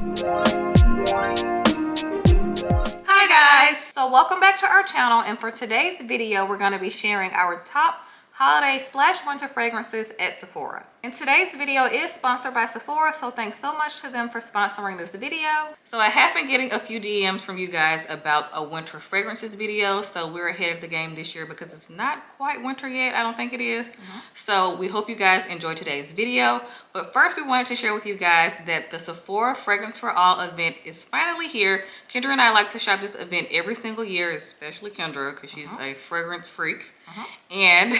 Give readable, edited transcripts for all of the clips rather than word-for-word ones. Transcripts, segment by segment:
Hi guys, so welcome back to our channel, and for today's video we're going to be sharing our top holiday / winter fragrances at Sephora. And today's video is sponsored by Sephora, so thanks so much to them for sponsoring this video. So I have been getting a few DMs from you guys about a winter fragrances video, so we're ahead of the game this year because it's not quite winter yet. I don't think it is. So we hope you guys enjoy today's video. But first we wanted to share with you guys that the Sephora Fragrance For All event is finally here. Kendra and I like to shop this event every single year, especially Kendra because she's a fragrance freak. And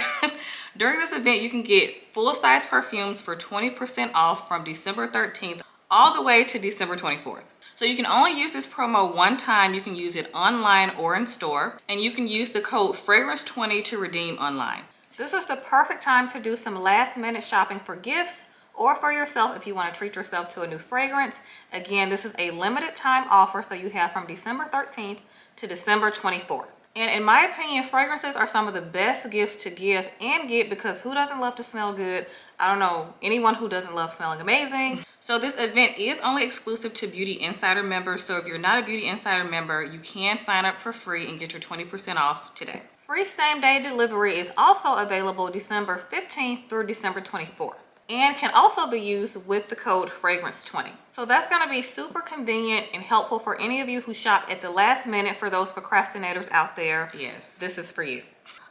during this event you can get full-size perfumes for 20% off from December 13th all the way to December 24th. So you can only use this promo one time. You can use it online or in store, and you can use the code fragrance20 to redeem online. This is the perfect time to do some last-minute shopping for gifts or for yourself if you want to treat yourself to a new fragrance. Again, this is a limited time offer, so you have from December 13th to December 24th. And in my opinion, fragrances are some of the best gifts to give and get because who doesn't love to smell good? I don't know anyone who doesn't love smelling amazing. So this event is only exclusive to Beauty Insider members. So if you're not a Beauty Insider member, you can sign up for free and get your 20% off today. Free same-day delivery is also available December 15th through December 24th. And can also be used with the code fragrance20. So that's going to be super convenient and helpful for any of you who shop at the last minute. For those procrastinators out there, yes, this is for you.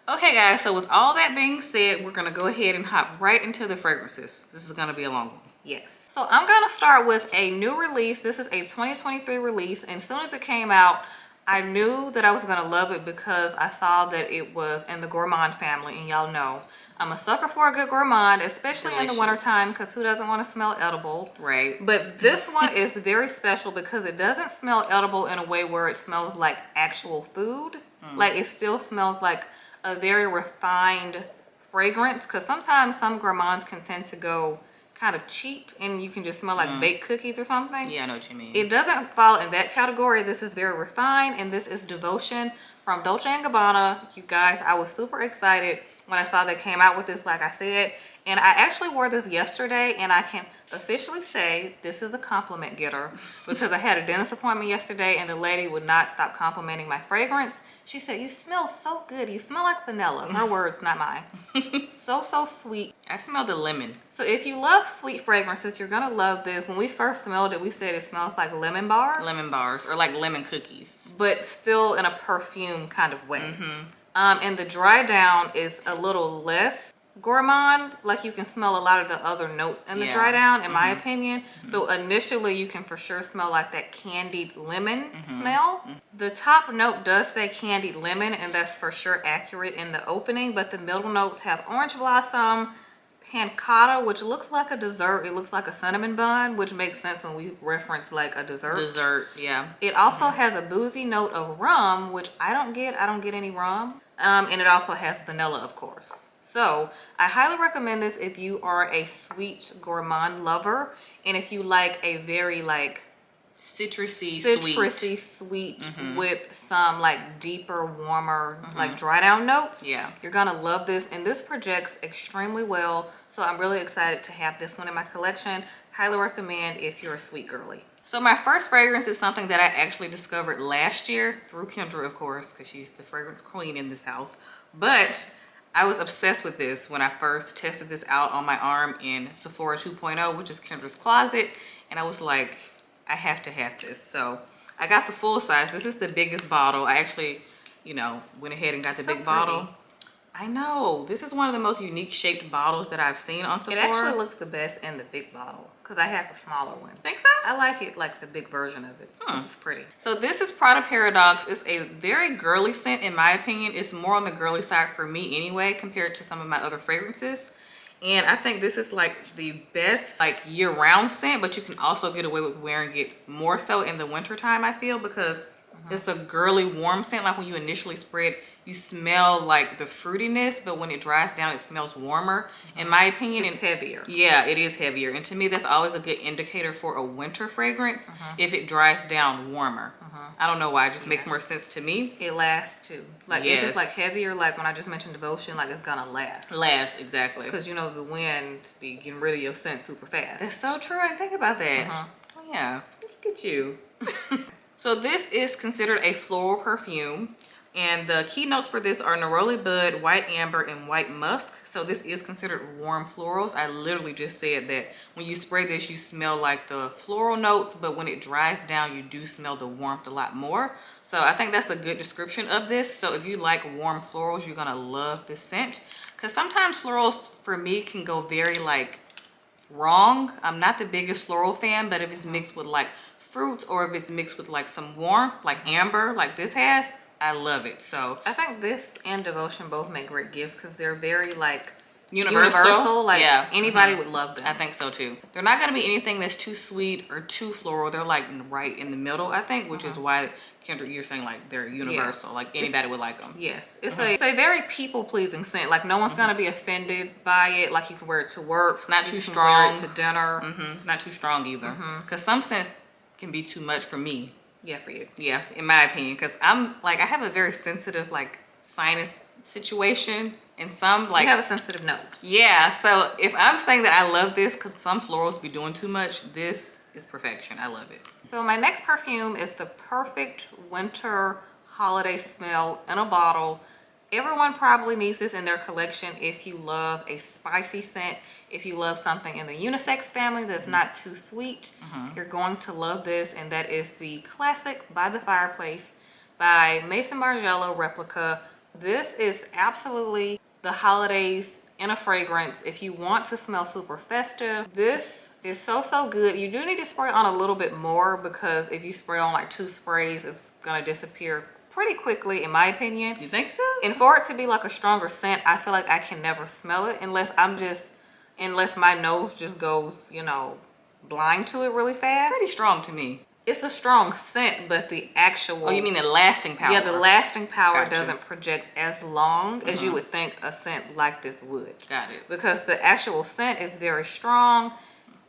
Okay guys, so with all that being said, we're going to go ahead and hop right into the fragrances. This is going to be a long one. Yes. So I'm going to start with a new release. This is a 2023 release, and as soon as it came out, I knew that I was going to love it because I saw that it was in the gourmand family, and y'all know I'm a sucker for a good gourmand, especially in the wintertime, because who doesn't want to smell edible? Right. But this one is very special because it doesn't smell edible in a way where it smells like actual food. Like it still smells like a very refined fragrance, because sometimes some gourmands can tend to go kind of cheap and you can just smell like baked cookies or something. Yeah, I know what you mean. It doesn't fall in that category. This is very refined, and this is Devotion from Dolce & Gabbana. You guys, I was super excited when I saw they came out with this, like I said, and I actually wore this yesterday, and I can officially say this is a compliment getter because I had a dentist appointment yesterday and the lady would not stop complimenting my fragrance. She said, "You smell so good. You smell like vanilla." Her words, not mine. So sweet. I smell the lemon. So if you love sweet fragrances, you're gonna love this. When we first smelled it, we said it smells like lemon bars. Lemon bars, or like lemon cookies. But still in a perfume kind of way. And the dry down is a little less gourmand. Like you can smell a lot of the other notes in the dry down, in my opinion. Though initially you can for sure smell like that candied lemon smell. The top note does say candied lemon, and that's for sure accurate in the opening, but the middle notes have orange blossom, pancetta, which looks like a dessert. It looks like a cinnamon bun, which makes sense when we reference like a dessert. Yeah. It also has a boozy note of rum, which I don't get any rum. And it also has vanilla, of course. So I highly recommend this if you are a sweet gourmand lover, and if you like a very like citrusy sweet with some like deeper, warmer, like dry down notes. Yeah, you're gonna love this, and this projects extremely well. So I'm really excited to have this one in my collection. Highly recommend if you're a sweet girly. So my first fragrance is something that I actually discovered last year through Kendra, of course, because she's the fragrance queen in this house. But I was obsessed with this when I first tested this out on my arm in Sephora 2.0, which is Kendra's closet, and I was like, I have to have this. So I got the full size. This is the biggest bottle. I actually, you know, went ahead and got the big bottle. I know. This is one of the most unique shaped bottles that I've seen on Sephora. It actually looks the best in the big bottle because I have the smaller one. Think so? I like it like the big version of it. It's pretty. So this is Prada Paradox. It's a very girly scent in my opinion. It's more on the girly side for me anyway compared to some of my other fragrances. And I think this is like the best like year-round scent, but you can also get away with wearing it more so in the wintertime, I feel, because it's a girly warm scent. Like when you initially spray it, you smell like the fruitiness, but when it dries down, it smells warmer. In my opinion, it's heavier. Yeah, it is heavier. And to me, that's always a good indicator for a winter fragrance if it dries down warmer. I don't know why, it just makes more sense to me. It lasts too. Like if it's like heavier, like when I just mentioned Devotion, like it's gonna last. Last, exactly. Because you know the wind be getting rid of your scent super fast. That's so true. I didn't think about that. Oh yeah. at you. So this is considered a floral perfume. And the key notes for this are neroli bud, white amber, and white musk. So this is considered warm florals. I literally just said that when you spray this, you smell like the floral notes, but when it dries down, you do smell the warmth a lot more. So I think that's a good description of this. So if you like warm florals, you're gonna love this scent. Because sometimes florals, for me, can go very like wrong. I'm not the biggest floral fan, but if it's mixed with like fruits or if it's mixed with like some warmth, like amber, like this has, I love it. So I think this and Devotion both make great gifts because they're very like universal. Like yeah, anybody would love them. I think so too. They're not going to be anything that's too sweet or too floral. They're like right in the middle, I think, which is why Kendra, you're saying like they're universal. Like anybody would like them. Yes, it's a very people pleasing scent. Like no one's going to be offended by it. Like you can wear it to work. It's not too strong. Wear it to dinner. It's not too strong either. Because some scents can be too much for me. Yeah, for you. Yeah, in my opinion, because I'm like, I have a very sensitive like sinus situation, and some like you have a sensitive nose. Yeah, so if I'm saying that I love this because some florals be doing too much, this is perfection. I love it. So my next perfume is the perfect winter holiday smell in a bottle. Everyone probably needs this in their collection if you love a spicy scent. If you love something in the unisex family that's not too sweet, you're going to love this. And that is the Classic by the Fireplace by Maison Margiela Replica. This is absolutely the holidays in a fragrance. If you want to smell super festive, this is so good. You do need to spray on a little bit more because if you spray on like 2 sprays, it's gonna disappear pretty quickly, in my opinion. You think so? And for it to be like a stronger scent, I feel like I can never smell it unless my nose just goes, you know, blind to it really fast. It's pretty strong to me. It's a strong scent, but the actual... Oh, you mean the lasting power? Yeah, the lasting power doesn't project as long as you would think a scent like this would. Got it. Because the actual scent is very strong,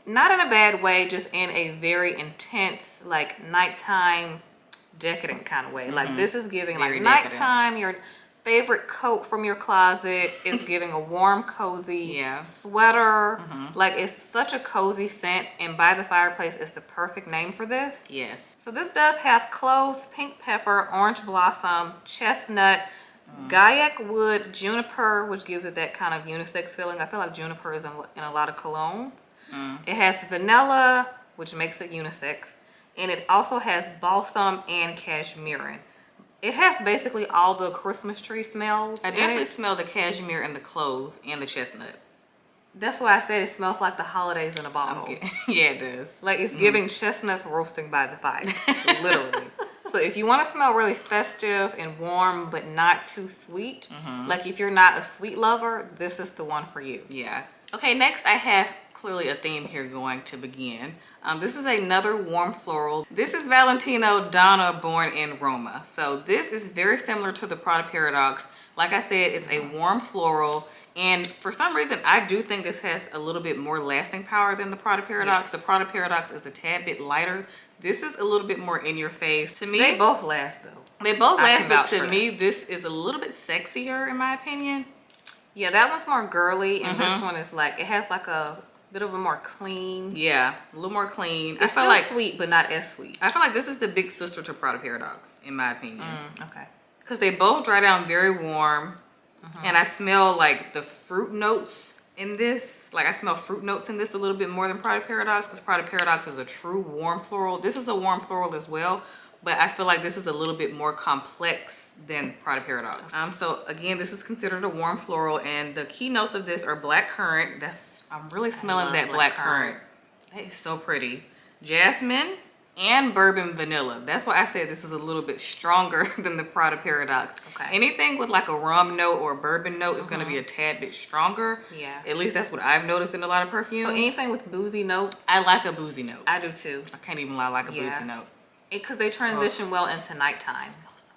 not in a bad way, just in a very intense, like nighttime, decadent kind of way. Like this is giving very like nighttime, your favorite coat from your closet is giving a warm, cozy sweater. Like it's such a cozy scent, and By the Fireplace is the perfect name for this. Yes. So this does have cloves, pink pepper, orange blossom, chestnut, Gaiac wood, juniper, which gives it that kind of unisex feeling. I feel like juniper is in a lot of colognes. It has vanilla, which makes it unisex. And it also has balsam and cashmere. It has basically all the Christmas tree smells. I definitely smell the cashmere and the clove and the chestnut. That's why I said it smells like the holidays in a bottle. Okay. Yeah, it does. Like it's giving chestnuts roasting by the fire, literally. So if you want to smell really festive and warm, but not too sweet, like if you're not a sweet lover, this is the one for you. Yeah. Okay, next I have clearly a theme here going to begin. This is another warm floral. This is Valentino Donna Born in Roma. So this is very similar to the Prada Paradox. Like I said, it's a warm floral. And for some reason, I do think this has a little bit more lasting power than the Prada Paradox. Yes. The Prada Paradox is a tad bit lighter. This is a little bit more in your face. To me, they both last though. They both last, but to me, this is a little bit sexier in my opinion. Yeah, that one's more girly, and this one is like, it has like a bit of a more clean. Yeah, a little more clean. It's still like sweet, but not as sweet. I feel like this is the big sister to Prada Paradox, in my opinion. Okay. Because they both dry down very warm, and I smell like the fruit notes in this. Like I smell fruit notes in this a little bit more than Prada Paradox, because Prada Paradox is a true warm floral. This is a warm floral as well, but I feel like this is a little bit more complex than Prada Paradox. So again, this is considered a warm floral, and the key notes of this are black currant. I'm really smelling that black currant. That is so pretty. Jasmine and bourbon vanilla. That's why I said this is a little bit stronger than the Prada Paradox. Okay. Anything with like a rum note or a bourbon note is going to be a tad bit stronger. Yeah. At least that's what I've noticed in a lot of perfumes. So anything with boozy notes? I like a boozy note. I do too. I can't even lie, I like a boozy note. Because they transition well into nighttime.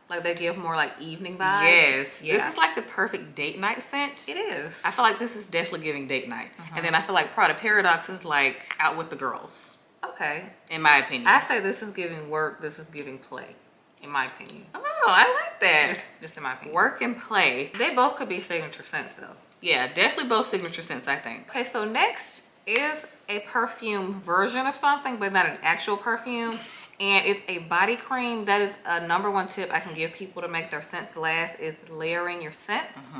Like they give more like evening vibes. Yes. Yeah. This is like the perfect date night scent. It is. I feel like this is definitely giving date night. And then I feel like Prada Paradox is like out with the girls. Okay. In my opinion. I say this is giving work, this is giving play. In my opinion. Oh, I like that. Just in my opinion. Work and play. They both could be signature scents though. Yeah, definitely both signature scents, I think. Okay, so next is a perfume version of something, but not an actual perfume. And it's a body cream. That is a #1 tip I can give people to make their scents last, is layering your scents.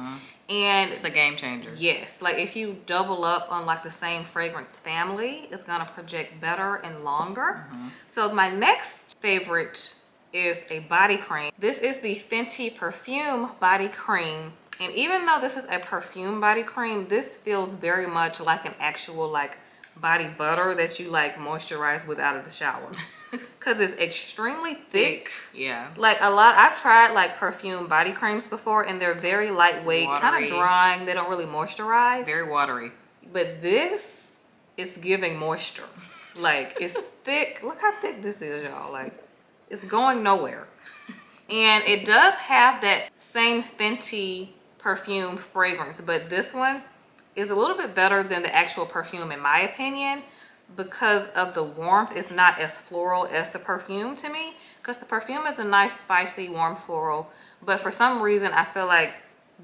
And it's a game changer. Yes, like if you double up on like the same fragrance family, it's gonna project better and longer. So my next favorite is a body cream. This is the Fenty Perfume body cream. And even though this is a perfume body cream, this feels very much like an actual like body butter that you like moisturize with out of the shower. Because it's extremely thick. Yeah. Like I've tried like perfume body creams before, and they're very lightweight, kind of drying. They don't really moisturize. Very watery. But this is giving moisture. Like, it's thick. Look how thick this is, y'all. Like, it's going nowhere. And it does have that same Fenty perfume fragrance, but this one is a little bit better than the actual perfume in my opinion, because of the warmth. It's not as floral as the perfume to me, because the perfume is a nice spicy warm floral, but for some reason I feel like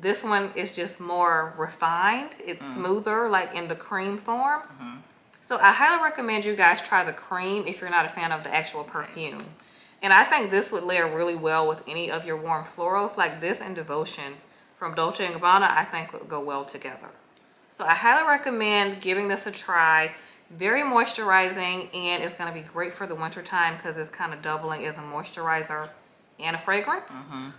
this one is just more refined. It's smoother, like in the cream form. So I highly recommend you guys try the cream if you're not a fan of the actual perfume. And I think this would layer really well with any of your warm florals. Like this and Devotion from Dolce & Gabbana, I think would go well together. So I highly recommend giving this a try. Very moisturizing, and it's going to be great for the winter time because it's kind of doubling as a moisturizer and a fragrance.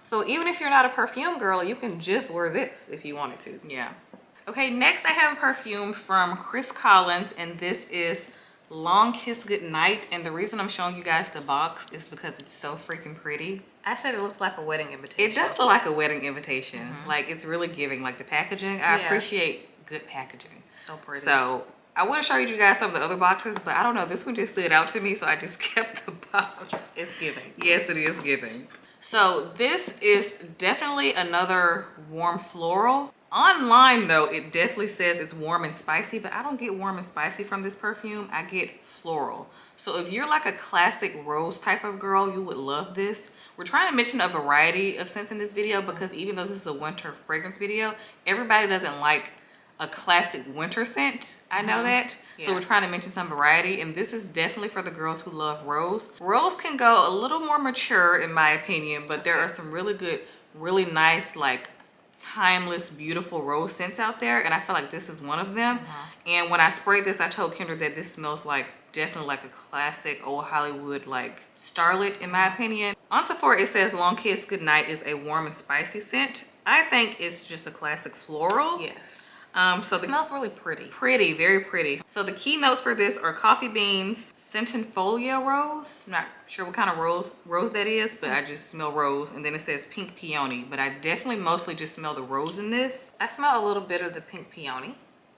So even if you're not a perfume girl, you can just wear this if you wanted to. Yeah. Okay, next I have a perfume from Chris Collins, and this is Long Kiss Goodnight. And the reason I'm showing you guys the box is because it's so freaking pretty. I said it looks like a wedding invitation. It does look like a wedding invitation. Like it's really giving, like the packaging. I appreciate good packaging. So pretty. So I would have showed you guys some of the other boxes, but I don't know, this one just stood out to me, so I just kept the box. It's giving. Yes, it is giving. So this is definitely another warm floral. Online though, it definitely says it's warm and spicy, but I don't get warm and spicy from this perfume. I get floral. So if you're like a classic rose type of girl, you would love this. We're trying to mention a variety of scents in this video because even though this is a winter fragrance video, everybody doesn't like a classic winter scent. I know that. So we're trying to mention some variety, and this is definitely for the girls who love rose. Rose can go a little more mature in my opinion, but there are some really good, really nice, like timeless, beautiful rose scents out there, and I feel like this is one of them. And when I sprayed this, I told Kendra that this smells like definitely like a classic old Hollywood like starlet in my opinion. On Sephora it says Long Kiss Goodnight is a warm and spicy scent. I think it's just a classic floral. Yes. So it smells really pretty. Pretty, very pretty. So the key notes for this are coffee beans, centinfolia rose. I'm not sure what kind of rose that is, but I just smell rose. And then it says pink peony, but I definitely mostly just smell the rose in this. I smell a little bit of the pink peony.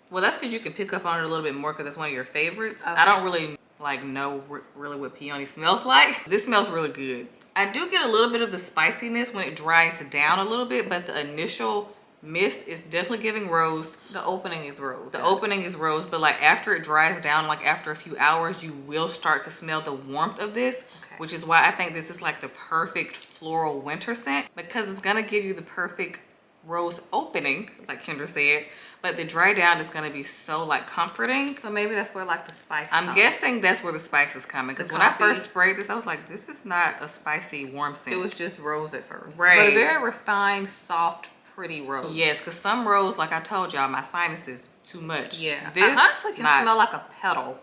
Well, that's because you can pick up on it a little bit more because that's one of your favorites. I don't really like know really what peony smells like. This smells really good. I do get a little bit of the spiciness when it dries down a little bit, but the initial mist is definitely giving rose. The opening is rose. The opening is rose, but like after it dries down, like after a few hours, you will start to smell the warmth of this, which is why I think this is like the perfect floral winter scent, because it's gonna give you the perfect rose opening, like Kendra said, but the dry down is gonna be so like comforting. So maybe that's where like the spice I'm comes. guessing that's where the spice is coming, because when I first sprayed this, I was like, this is not a spicy warm scent. It was just rose at first. Right. But a very refined, soft, pretty rose. Yes, because some rose, like I told y'all, my sinuses too much. Yeah. This I honestly can smell like a petal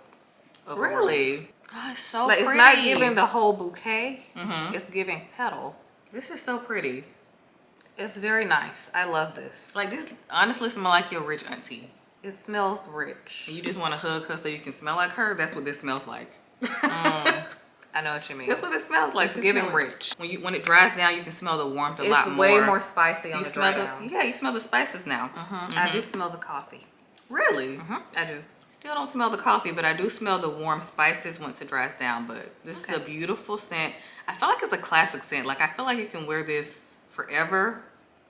of really rose. Oh, it's so like pretty. It's not giving the whole bouquet. It's giving petal. This is so pretty. It's very nice. I love this. Like this honestly smells like your rich auntie. It smells rich. And you just want to hug her so you can smell like her. That's what this smells like. I know what you mean. That's what it smells like. It's giving rich. When it dries down, you can smell the warmth a lot more. It's way more spicy on the dry down. Yeah, you smell the spices now. I do smell the coffee. Really? I do. Still don't smell the coffee, but I do smell the warm spices once it dries down. But this is a beautiful scent. I feel like it's a classic scent. Like I feel like you can wear this forever.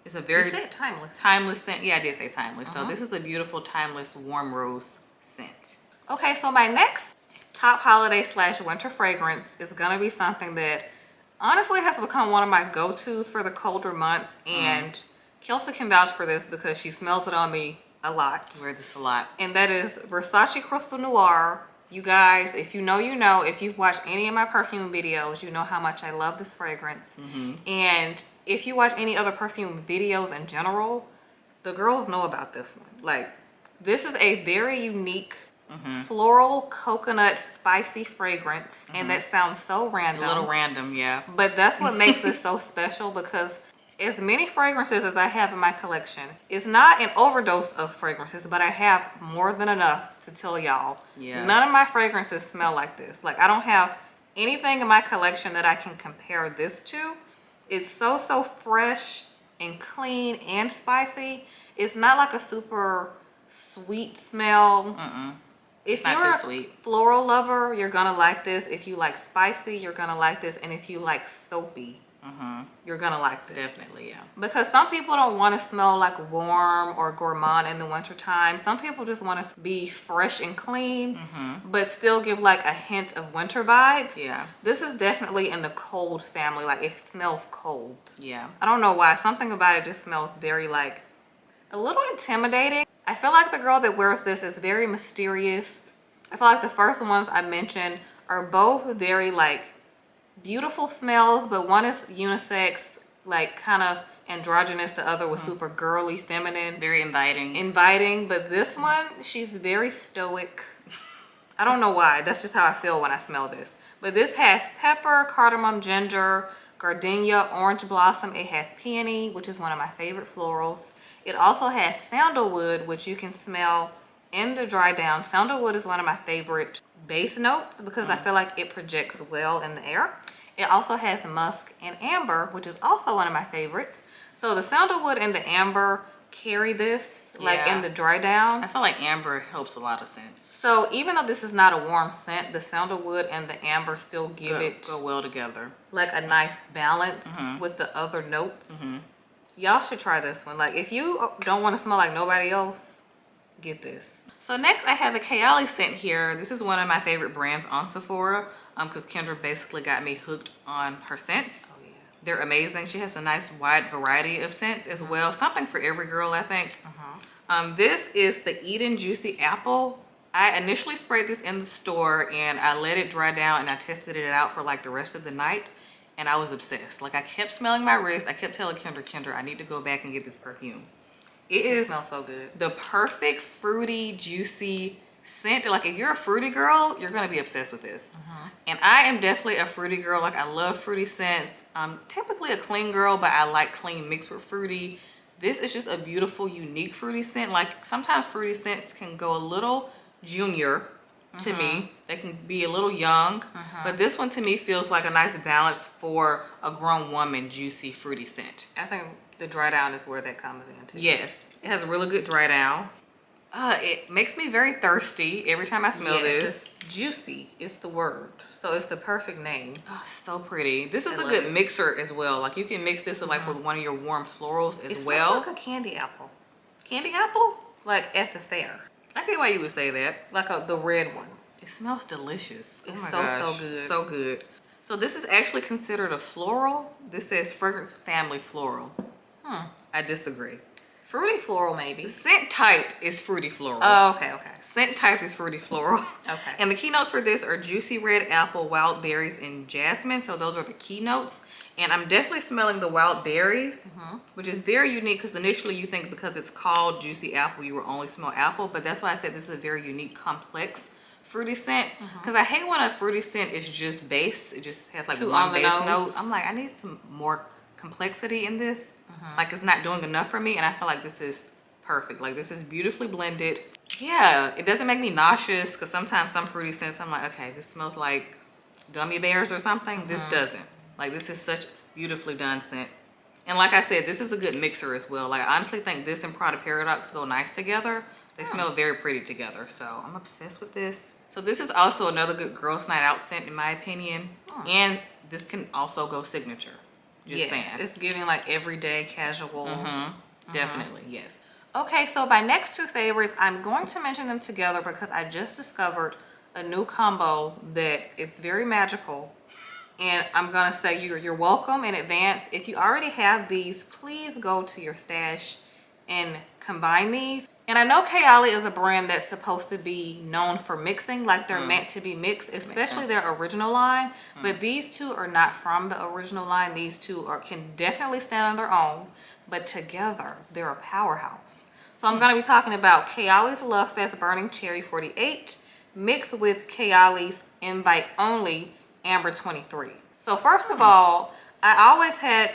It's a very timeless scent. Yeah, I did say timeless. So this is a beautiful, timeless, warm rose scent. Okay, so my next top holiday / winter fragrance is gonna be something that honestly has become one of my go-tos for the colder months, and Kelsey can vouch for this because she smells it on me a lot. Wear this a lot. And that is Versace Crystal Noir. You guys, if you know, you know. If you've watched any of my perfume videos, you know how much I love this fragrance. And if you watch any other perfume videos in general, the girls know about this one. Like, this is a very unique floral coconut spicy fragrance. And that sounds so random. A little random, yeah. But that's what makes this so special, because as many fragrances as I have in my collection, it's not an overdose of fragrances, but I have more than enough to tell y'all. Yeah. None of my fragrances smell like this. Like, I don't have anything in my collection that I can compare this to. It's so fresh and clean and spicy. It's not like a super sweet smell. If Not you're too a sweet. floral lover, you're gonna like this. If you like spicy, you're gonna like this. And if you like soapy, you're gonna like this. Definitely, yeah. Because some people don't want to smell like warm or gourmand in the winter time. Some people just want to be fresh and clean, but still give like a hint of winter vibes. Yeah. This is definitely in the cold family. Like, it smells cold. Yeah. I don't know why. Something about it just smells very, like, a little intimidating. I feel like the girl that wears this is very mysterious. I feel like the first ones I mentioned are both very, like, beautiful smells, but one is unisex, like kind of androgynous. The other was super girly, feminine, Very inviting. But this one, she's very stoic. I don't know why. That's just how I feel when I smell this. But this has pepper, cardamom, ginger, gardenia, orange blossom. It has peony, which is one of my favorite florals. It also has sandalwood, which you can smell in the dry down. Sandalwood is one of my favorite base notes because I feel like it projects well in the air. It also has musk and amber, which is also one of my favorites. So the sandalwood and the amber carry this, like, in the dry down. I feel like amber helps a lot of scents. So even though this is not a warm scent, the sandalwood and the amber still give it go well together. like a nice balance with the other notes. Y'all should try this one. Like, if you don't want to smell like nobody else, get this. So next I have a Kayali scent here. This is one of my favorite brands on Sephora because Kendra basically got me hooked on her scents. Oh, yeah. They're amazing. She has a nice wide variety of scents as well. Something for every girl, I think. This is the Eden Juicy Apple. I initially sprayed this in the store and I let it dry down and I tested it out for like the rest of the night. And I was obsessed. Like, I kept smelling my wrist. I kept telling Kendra, I need to go back and get this perfume. It smells so good. The perfect fruity, juicy scent. Like, if you're a fruity girl, you're gonna be obsessed with this. And I am definitely a fruity girl. Like, I love fruity scents. I'm typically a clean girl, but I like clean mixed with fruity. This is just a beautiful, unique fruity scent. Like, sometimes fruity scents can go a little junior to me. They can be a little young, but this one to me feels like a nice balance for a grown woman, juicy, fruity scent. I think the dry down is where that comes in too. Yes, it has a really good dry down. It makes me very thirsty every time I smell this. Juicy is the word. So it's the perfect name. Oh, so pretty. This is a good mixer as well. Like, you can mix this with, like, with one of your warm florals as well. It's like a candy apple. Candy apple? Like at the fair. I get why you would say that. Like the red ones. It smells delicious. It's oh my so gosh, good. So good. So this is actually considered a floral. This says Fragrance Family Floral. I disagree. Fruity floral, maybe. The scent type is fruity floral. Oh, okay. Scent type is fruity floral. Okay. And the keynotes for this are juicy red apple, wild berries, and jasmine. So those are the keynotes. And I'm definitely smelling the wild berries, which is very unique because initially you think because it's called juicy apple, you will only smell apple. But that's why I said this is a very unique, complex fruity scent. Because I hate when a fruity scent is just base. It just has like one base note. I'm like, I need some more complexity in this. Like, it's not doing enough for me, and I feel like this is perfect. Like, this is beautifully blended. Yeah, it doesn't make me nauseous because sometimes some fruity scents I'm like, okay, this smells like gummy bears or something. This doesn't. Like, this is such beautifully done scent. And like I said, this is a good mixer as well. Like, I honestly think this and Prada Paradox go nice together. They smell very pretty together, so I'm obsessed with this. So this is also another good girls' night out scent in my opinion. And this can also go signature. Just saying. It's giving like everyday casual. Definitely, yes. Okay, so my next two favorites, I'm going to mention them together because I just discovered a new combo that it's very magical. And I'm gonna say you're welcome in advance. If you already have these, please go to your stash and combine these. And I know Kayali is a brand that's supposed to be known for mixing, like they're meant to be mixed, especially their original line. But these two are not from the original line. These two can definitely stand on their own, but together they're a powerhouse. So I'm going to be talking about Kayali's Love Fest Burning Cherry 48 mixed with Kayali's Invite Only Amber 23. So first of all, I always had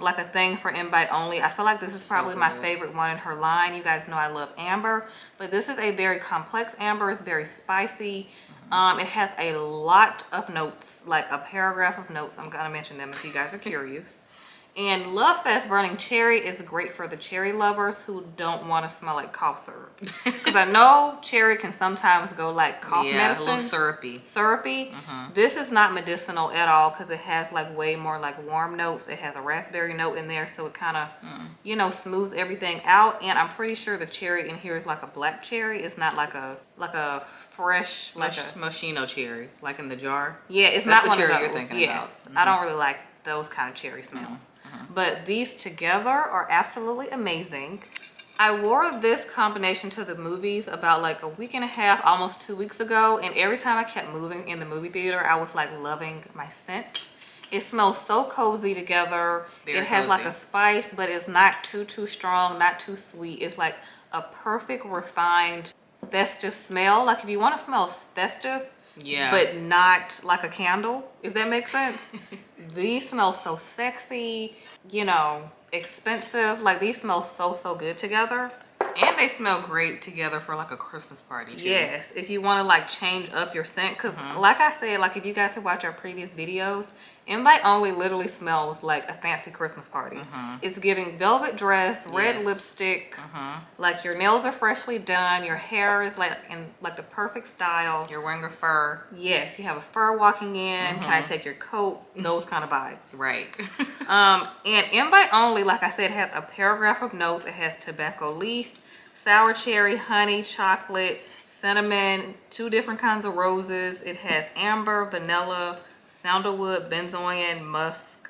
like a thing for Invite Only. I feel like this is probably my favorite one in her line. You guys know I love amber, but this is a very complex amber. It's very spicy. It has a lot of notes, like a paragraph of notes. I'm gonna mention them if you guys are curious. And Love Fest Burning Cherry is great for the cherry lovers who don't want to smell like cough syrup. Because I know cherry can sometimes go like cough medicine. A little syrupy. This is not medicinal at all because it has like way more like warm notes. It has a raspberry note in there, so it kind of, you know, smooths everything out. And I'm pretty sure the cherry in here is like a black cherry. It's not like a fresh, like a Moschino cherry, like in the jar. Yeah, it's That's not one of the cherry those. you're thinking about. I don't really like those kind of cherry smells. But these together are absolutely amazing. I wore this combination to the movies about like a week and a half, almost 2 weeks ago. And every time I kept moving in the movie theater, I was like loving my scent. It smells so cozy together. It has like a spice, but it's not too strong, not too sweet. It's like a perfect, refined, festive smell. Like if you want to smell festive, but not like a candle, if that makes sense. These smell so sexy, you know, expensive. Like these smell so good together. And they smell great together for like a Christmas party too. Yes, if you want to like change up your scent. Because like I said, like if you guys have watched our previous videos, Invite Only literally smells like a fancy Christmas party. It's giving velvet dress, red lipstick, like your nails are freshly done, your hair is like in like the perfect style. You're wearing a fur. Yes, you have a fur walking in. Can I take your coat? Those kind of vibes. Right. And Invite Only, like I said, has a paragraph of notes. It has tobacco leaf, sour cherry, honey, chocolate, cinnamon, 2 different kinds of roses. It has amber, vanilla, sandalwood, benzoin, musk,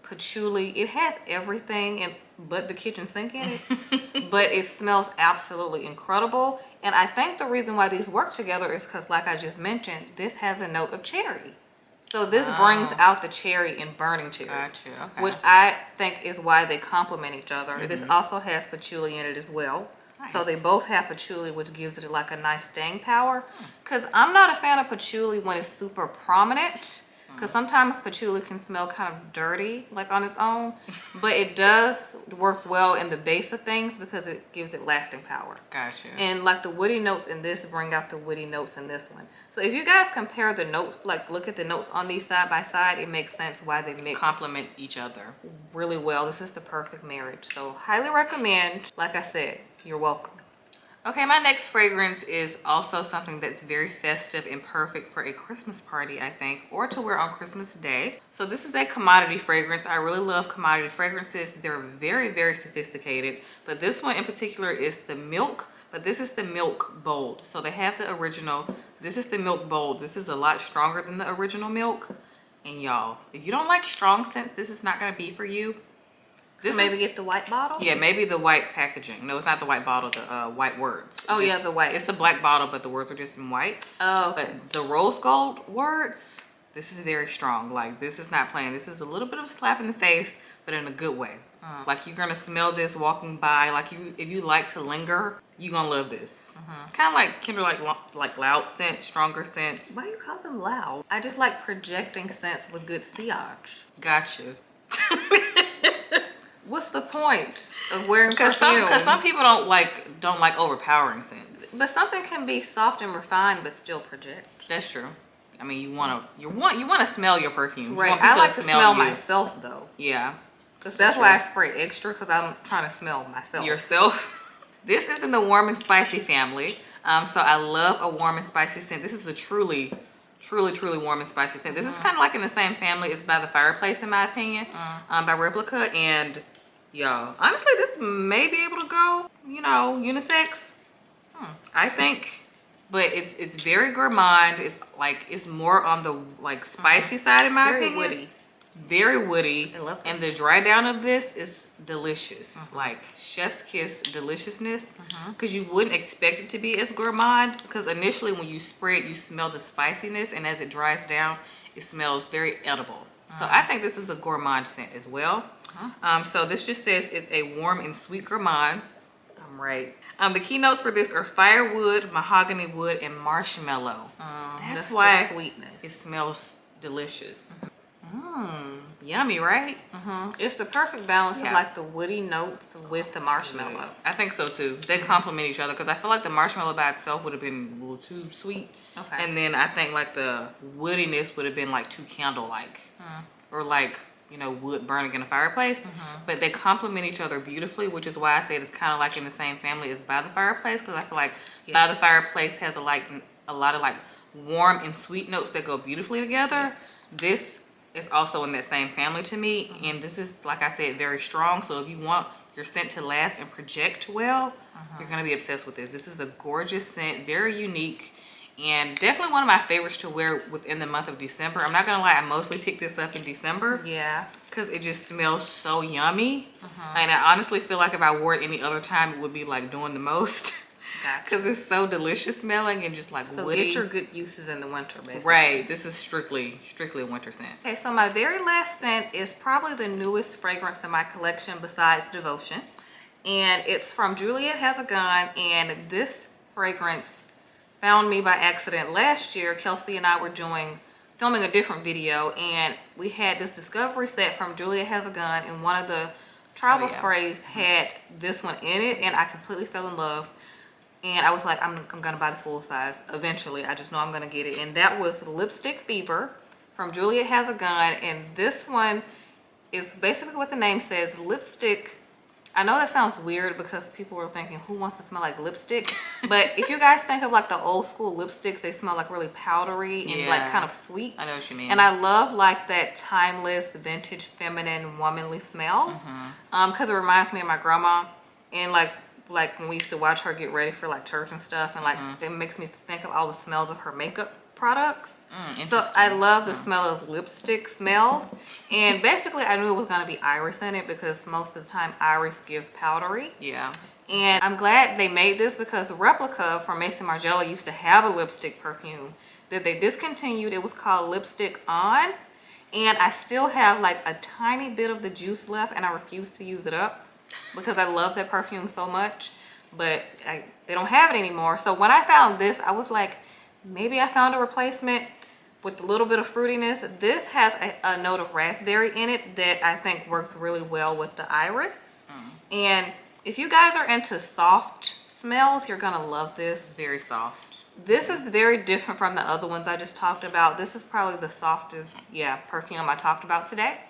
patchouli. It has everything but the kitchen sink in it. But it smells absolutely incredible. And I think the reason why these work together is because, like I just mentioned, this has a note of cherry. So this brings out the cherry in Burning Cherry. Gotcha. Okay. Which I think is why they complement each other. This also has patchouli in it as well. Nice. So they both have patchouli, which gives it like a nice staying power. Because I'm not a fan of patchouli when it's super prominent. Because sometimes patchouli can smell kind of dirty, like on its own. But it does work well in the base of things because it gives it lasting power. Gotcha. And like the woody notes in this bring out the woody notes in this one. So if you guys compare the notes, like look at the notes on these side by side, it makes sense why they mix. Complement each other really well. This is the perfect marriage. So highly recommend. Like I said, you're welcome. Okay, my next fragrance is also something that's very festive and perfect for a Christmas party, I think, or to wear on Christmas Day. So this is a commodity fragrance. I really love commodity fragrances. They're very sophisticated, but this one in particular is the Milk, but this is the Milk Bold. So they have the original. This is the Milk Bold. This is a lot stronger than the original Milk. And y'all, if you don't like strong scents, this is not going to be for you. So maybe get the white bottle? Yeah, maybe the white packaging. No, it's not the white bottle, the white words. Oh, yeah, the white. It's a black bottle, but the words are just in white. Oh, okay. But the rose gold words, this is very strong. Like, this is not plain. This is a little bit of a slap in the face, but in a good way. Like, you're going to smell this walking by. Like, if you like to linger, you're going to love this. Kind of like KenMurrell, like loud scents, stronger scents. Why do you call them loud? I just like projecting scents with good sillage. Gotcha. What's the point of wearing perfume? Because some people don't like overpowering scents. But something can be soft and refined, but still project. That's true. I mean, you want to smell your perfume. Right. I like to smell myself though. Yeah. Because that's why I spray extra, because I'm trying to smell myself. Yourself. This is in the warm and spicy family. So I love a warm and spicy scent. This is a truly warm and spicy scent. This is kind of like in the same family as by the Fireplace, in my opinion, by Replica. And y'all, honestly, this may be able to go, you know, unisex. I think, but it's very gourmand. It's more on the like spicy side, in my opinion. Very woody. very woody. I love and this. the dry down of this is delicious. Like chef's kiss deliciousness, because you wouldn't expect it to be as gourmand, because initially when you spray it you smell the spiciness, and as it dries down it smells very edible. So I think this is a gourmand scent as well. So this just says it's a warm and sweet gourmand. I'm right. The keynotes for this are firewood, mahogany wood, and marshmallow. That's why the sweetness. it smells delicious. Yummy, right? It's the perfect balance Yeah. of like the woody notes with the marshmallow. I think so too. They complement each other, because I feel like the marshmallow by itself would have been a little too sweet. Okay. And then I think like the woodiness would have been like too candle-like, or like, you know, wood burning in a fireplace. But they complement each other beautifully, which is why I said it's kind of like in the same family as By the Fireplace, because I feel like By the Fireplace has a lot of like warm and sweet notes that go beautifully together. This is also in that same family to me, and this is, like I said, very strong. So if you want your scent to last and project well, you're gonna be obsessed with this. This is a gorgeous scent, very unique, and definitely one of my favorites to wear within the month of December. I'm not gonna lie, I mostly pick this up in December. Yeah. Because it just smells so yummy. And I honestly feel like if I wore it any other time, it would be like doing the most. Because it's so delicious smelling and just like So woody. get your good uses in the winter, basically. Right. This is strictly a winter scent. Okay, so my very last scent is probably the newest fragrance in my collection besides Devotion. And it's from Juliet Has a Gun, and this fragrance found me by accident last year. Kelsey and I were filming a different video, and we had this discovery set from Juliet Has a Gun, and one of the travel sprays had this one in it, and I completely fell in love. And I was like, I'm gonna buy the full size eventually. I just know I'm gonna get it. And that was Lipstick Fever from Juliet Has a Gun. And this one is basically what the name says, lipstick. I know that sounds weird because people were thinking, who wants to smell like lipstick? But if you guys think of like the old school lipsticks, they smell like really powdery and like kind of sweet. I know what you mean. And I love like that timeless, vintage, feminine, womanly smell. Because it reminds me of my grandma, and like when we used to watch her get ready for like church and stuff, and like it makes me think of all the smells of her makeup products. So I love the smell of lipstick smells, and basically I knew it was going to be iris in it because most of the time iris gives powdery. Yeah. And I'm glad they made this, because the replica from Maison Margiela used to have a lipstick perfume that they discontinued. It was called Lipstick On, and I still have like a tiny bit of the juice left, and I refuse to use it up because I love that perfume so much. But they don't have it anymore. So when I found this, I was like, maybe I found a replacement with a little bit of fruitiness. This has a note of raspberry in it that I think works really well with the iris. And if you guys are into soft smells, you're gonna love this. Very soft. This is very different from the other ones I just talked about. This is probably the softest, perfume I talked about today.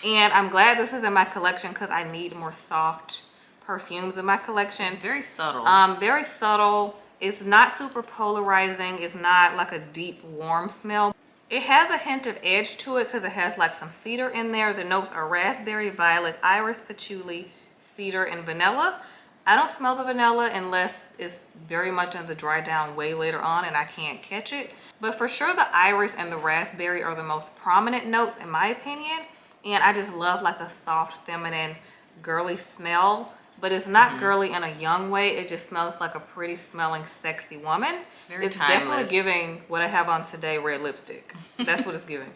And I'm glad this is in my collection because I need more soft perfumes in my collection. It's very subtle. Very subtle. It's not super polarizing. It's not like a deep, warm smell. It has a hint of edge to it because it has like some cedar in there. The notes are raspberry, violet, iris, patchouli, cedar, and vanilla. I don't smell the vanilla unless it's very much in the dry down way later on and I can't catch it. But for sure the iris and the raspberry are the most prominent notes in my opinion. And I just love like a soft, feminine, girly smell. But it's not girly in a young way. It just smells like a pretty smelling, sexy woman. Very it's timeless. definitely giving what I have on today, red lipstick. That's what it's giving.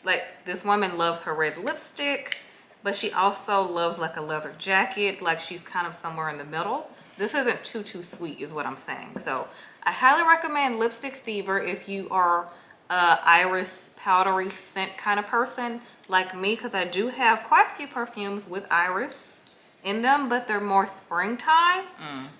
Like, this woman loves her red lipstick, but she also loves like a leather jacket. Like, she's kind of somewhere in the middle. This isn't too sweet is what I'm saying. So I highly recommend Lipstick Fever if you are iris powdery scent kind of person like me, because I do have quite a few perfumes with iris in them, but they're more springtime.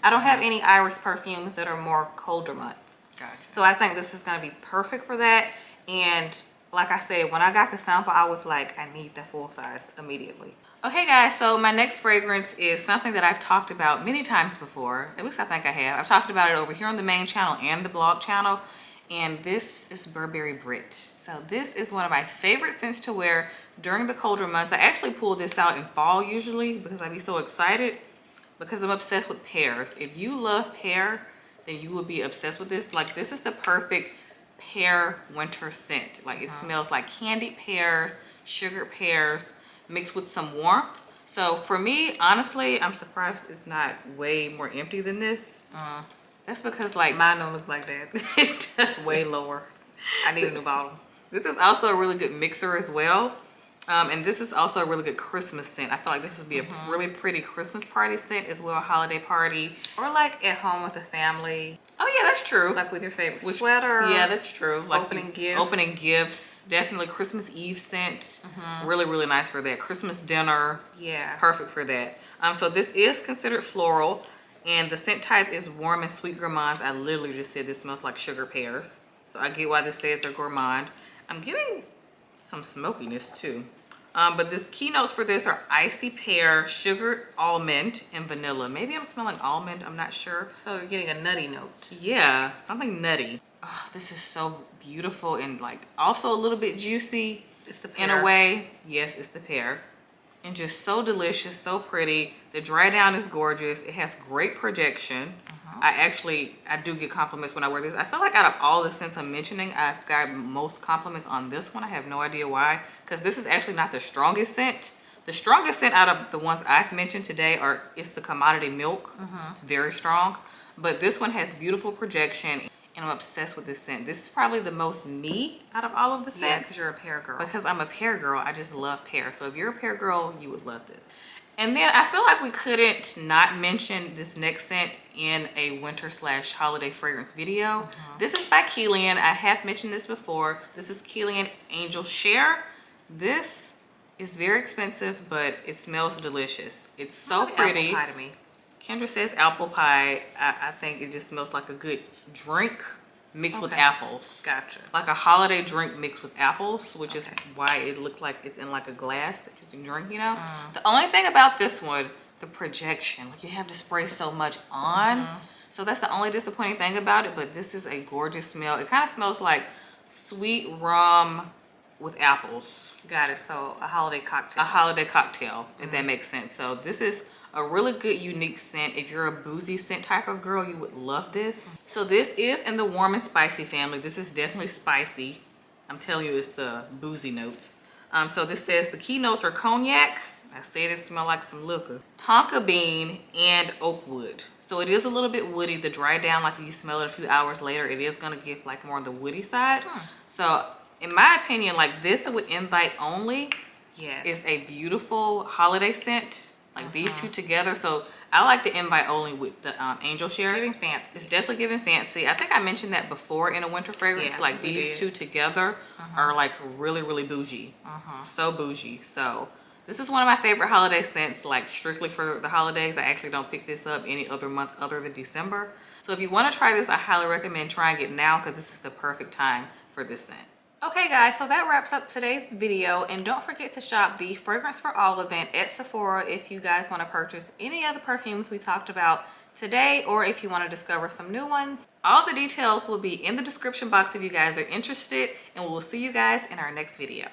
I don't have any iris perfumes that are more colder months. Gotcha. So I think this is going to be perfect for that. And like I said, when I got the sample, I was like, I need the full size immediately. Okay guys, so my next fragrance is something that I've talked about many times before. At least I think I have. I've talked about it over here on the main channel and the blog channel. And this is Burberry Brit. So this is one of my favorite scents to wear during the colder months. I actually pull this out in fall usually because I'd be so excited because I'm obsessed with pears. If you love pear, then you will be obsessed with this. Like, this is the perfect pear winter scent. Like it smells like candied pears, sugared pears, mixed with some warmth. So for me, honestly, I'm surprised it's not way more empty than this. That's because like Mine don't look like that. It's way lower. I need a new bottle. This is also a really good mixer as well. And this is also a really good Christmas scent. I feel like this would be a really pretty Christmas party scent as well, holiday party. Or like at home with the family. Oh yeah, that's true. Like with your favorite sweater. Yeah, that's true. Like opening gifts. Opening gifts. Definitely Christmas Eve scent. Really, really nice for that. Christmas dinner. Yeah. Perfect for that. So this is considered floral. And the scent type is warm and sweet gourmands. I literally just said this smells like sugar pears. So I get why this says they're gourmand. I'm getting some smokiness too. But the keynotes for this are icy pear, sugared almond, and vanilla. Maybe I'm smelling almond, I'm not sure. So you're getting a nutty note. Yeah, something nutty. Oh, this is so beautiful and like also a little bit juicy. It's the pear. In a way. Yes, it's the pear. And just so delicious, so pretty. The dry down is gorgeous. It has great projection. I do get compliments when I wear this. I feel like out of all the scents I'm mentioning, I've got most compliments on this one. I have no idea why, because this is actually not the strongest scent. The strongest scent out of the ones I've mentioned today is the commodity milk. It's very strong, but this one has beautiful projection, and I'm obsessed with this scent. This is probably the most me out of all of the scents. Yeah, because you're a pear girl. Because I'm a pear girl, I just love pear. So if you're a pear girl, you would love this. And then I feel like we couldn't not mention this next scent in a winter / holiday fragrance video. This is by Kilian. I have mentioned this before. This is Kilian Angel Share. This is very expensive, but it smells delicious. It's so pretty. Apple pie to me. Kendra says apple pie. I think it just smells like a good drink mixed with apples. Gotcha. Like a holiday drink mixed with apples, which is why it looks like it's in like a glass that you can drink, you know? The only thing about this one, the projection. Like you have to spray so much on. So that's the only disappointing thing about it, but this is a gorgeous smell. It kind of smells like sweet rum with apples. Got it. So a holiday cocktail. A holiday cocktail, if that makes sense. So this is a really good unique scent. If you're a boozy scent type of girl, you would love this. So this is in the warm and spicy family. This is definitely spicy. I'm telling you, it's the boozy notes. So this says the key notes are cognac. I said it smelled like some liquor. Tonka bean and oak wood. So it is a little bit woody. The dry down, like if you smell it a few hours later, it is gonna give like more on the woody side. So in my opinion, like this with invite only is a beautiful holiday scent. Like these two together. So I like the invite only with the Angel Share. Giving fancy. It's definitely giving fancy. I think I mentioned that before in a winter fragrance. Yeah, like these two together are like really, really bougie. So bougie. So this is one of my favorite holiday scents, like strictly for the holidays. I actually don't pick this up any other month other than December. So if you want to try this, I highly recommend trying it now because this is the perfect time for this scent. Okay guys, so that wraps up today's video, and don't forget to shop the Fragrance For All event at Sephora if you guys want to purchase any of the perfumes we talked about today, or if you want to discover some new ones. All the details will be in the description box if you guys are interested, and we'll see you guys in our next video.